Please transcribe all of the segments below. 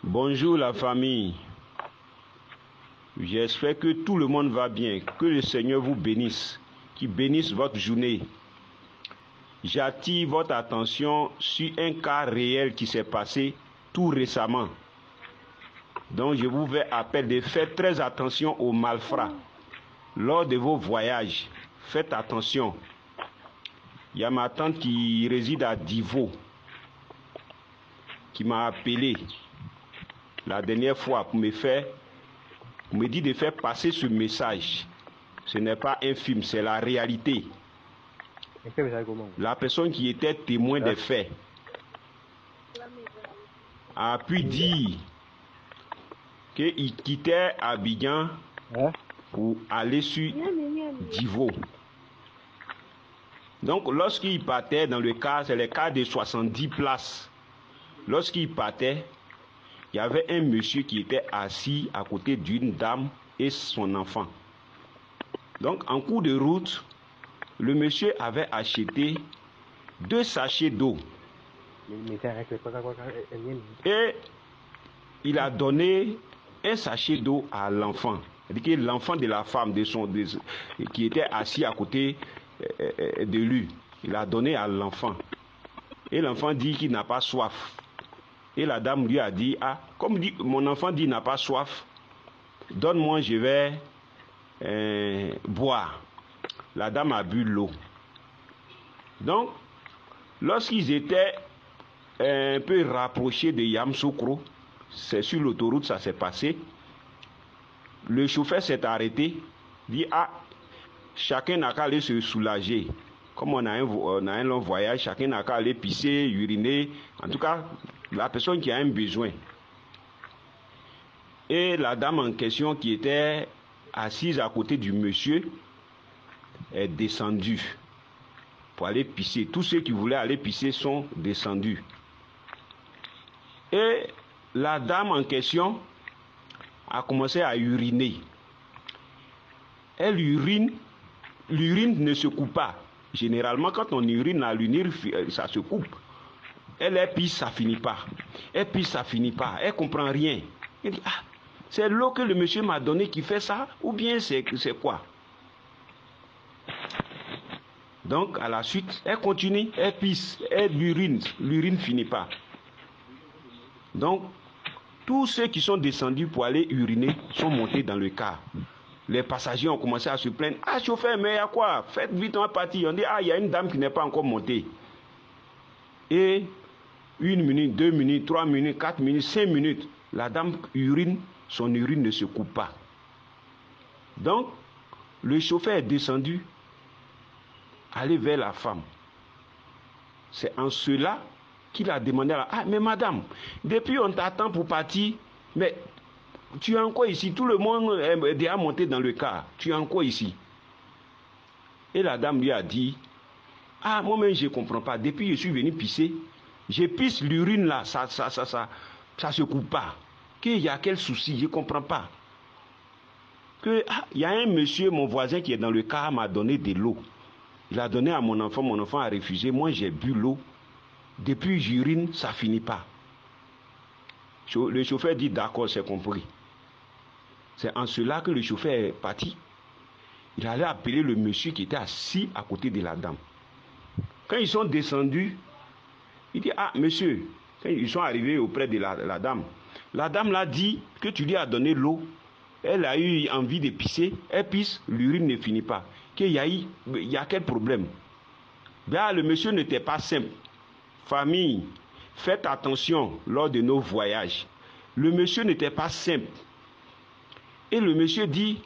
Bonjour la famille. J'espère que tout le monde va bien. Que le Seigneur vous bénisse, qu'il bénisse votre journée. J'attire votre attention sur un cas réel qui s'est passé tout récemment. Donc je vous fais appel de faire très attention aux malfrats. Lors de vos voyages, faites attention. Il y a ma tante qui réside à Divo, qui m'a appelé la dernière fois pour me dire de faire passer ce message. Ce n'est pas un film, c'est la réalité. La personne qui était témoin des faits a pu dire qu'il quittait Abidjan pour aller sur Divo. Donc lorsqu'il partait dans le car, c'est le car de 70 places. Lorsqu'il partait, il y avait un monsieur qui était assis à côté d'une dame et son enfant. Donc en cours de route, le monsieur avait acheté 2 sachets d'eau. Et il a donné un sachet d'eau à l'enfant. C'est-à-dire que l'enfant de la femme qui était assis à côté de lui, il a donné à l'enfant. Et l'enfant dit qu'il n'a pas soif. Et la dame lui a dit, comme mon enfant dit qu'il n'a pas soif, donne-moi, je vais boire. La dame a bu l'eau. Donc, lorsqu'ils étaient un peu rapprochés de Yamoussoukro, c'est sur l'autoroute, ça s'est passé, le chauffeur s'est arrêté, dit, chacun n'a qu'à aller se soulager. Comme on a un long voyage, chacun n'a qu'à aller pisser, uriner, en tout cas, la personne qui a un besoin. Et la dame en question qui était assise à côté du monsieur est descendue pour aller pisser. Tous ceux qui voulaient aller pisser sont descendus. Et la dame en question a commencé à uriner. Elle urine, l'urine ne se coupe pas. Généralement, quand on urine, l'urine, ça se coupe. Elle pisse, ça finit pas. Elle pisse, ça finit pas. Elle comprend rien. Elle dit, c'est l'eau que le monsieur m'a donné qui fait ça, ou bien c'est quoi? Donc, à la suite, elle continue, elle pisse, elle urine, l'urine finit pas. Donc, tous ceux qui sont descendus pour aller uriner sont montés dans le car. Les passagers ont commencé à se plaindre. Chauffeur, mais il y a quoi? Faites vite, on va partir. On dit, il y a une dame qui n'est pas encore montée. Et 1 minute, 2 minutes, 3 minutes, 4 minutes, 5 minutes, la dame urine, son urine ne se coupe pas. Donc, le chauffeur est descendu, aller vers la femme. C'est en cela qu'il a demandé mais madame, depuis on t'attend pour partir, mais tu es encore ici, tout le monde est déjà monté dans le car, tu es encore ici. Et la dame lui a dit, moi-même je ne comprends pas, depuis que je suis venu pisser, je pisse l'urine là, ça se coupe pas. Qu'il y a quel souci, je ne comprends pas. Il y a un monsieur, mon voisin qui est dans le car, m'a donné de l'eau. Il a donné à mon enfant a refusé, moi j'ai bu l'eau. Depuis j'urine, ça finit pas. Le chauffeur dit d'accord, c'est compris. C'est en cela que le chauffeur est parti. Il allait appeler le monsieur qui était assis à côté de la dame. Quand ils sont descendus, il dit, monsieur, quand ils sont arrivés auprès de la dame l'a dit que tu lui as donné l'eau. Elle a eu envie de pisser, elle pisse, l'urine ne finit pas. Il y a quel problème? Le monsieur n'était pas simple. Famille, faites attention lors de nos voyages. Le monsieur n'était pas simple. Et le monsieur dit,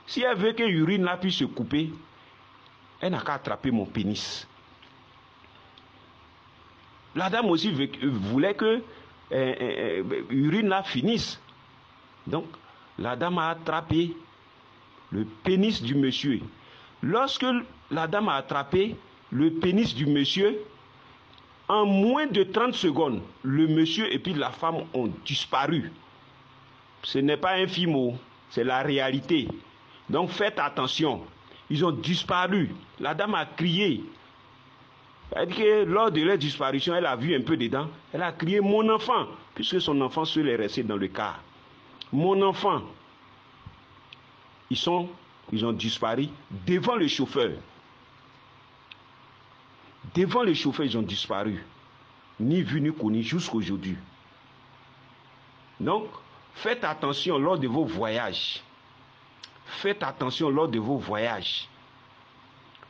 si elle veut que l'urine là puisse se couper, elle n'a qu'à attraper mon pénis. La dame aussi voulait que l'urine là finisse. Donc, la dame a attrapé le pénis du monsieur. Lorsque la dame a attrapé le pénis du monsieur, en moins de 30 secondes, le monsieur et puis la femme ont disparu. Ce n'est pas un film, c'est la réalité. Donc faites attention. Ils ont disparu. La dame a crié. Elle dit que lors de leur disparition, elle a vu un peu dedans. Elle a crié mon enfant, puisque son enfant seul est resté dans le car. Mon enfant. Ils ont disparu devant le chauffeur. Devant le chauffeur, ils ont disparu. Ni vu ni connu jusqu'aujourd'hui. Donc, faites attention lors de vos voyages. Faites attention lors de vos voyages.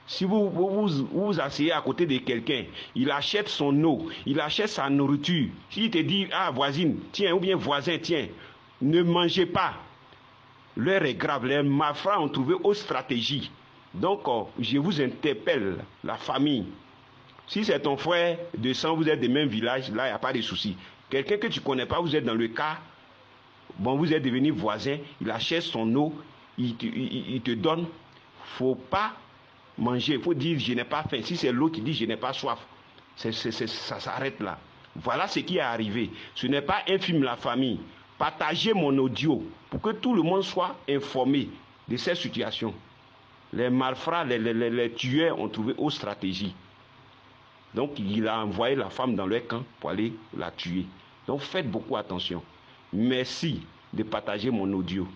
Si vous asseyez à côté de quelqu'un, il achète son eau, il achète sa nourriture. S'il te dit, ah voisine, tiens, ou bien voisin, tiens, ne mangez pas. L'heure est grave, les malfrats ont trouvé autre stratégie. Donc, je vous interpelle, la famille. Si c'est ton frère de sang, vous êtes des mêmes villages, là, il n'y a pas de souci. Quelqu'un que tu ne connais pas, vous êtes dans le cas, bon, vous êtes devenus voisins, il achète son eau, il te donne. Il ne faut pas manger, il faut dire je n'ai pas faim. Si c'est l'eau qui dit je n'ai pas soif, ça s'arrête là. Voilà ce qui est arrivé. Ce n'est pas un film La Famille. Partagez mon audio pour que tout le monde soit informé de cette situation. Les malfrats, les tueurs ont trouvé autre stratégie. Donc il a envoyé la femme dans leur camp pour aller la tuer. Donc faites beaucoup attention. Merci de partager mon audio.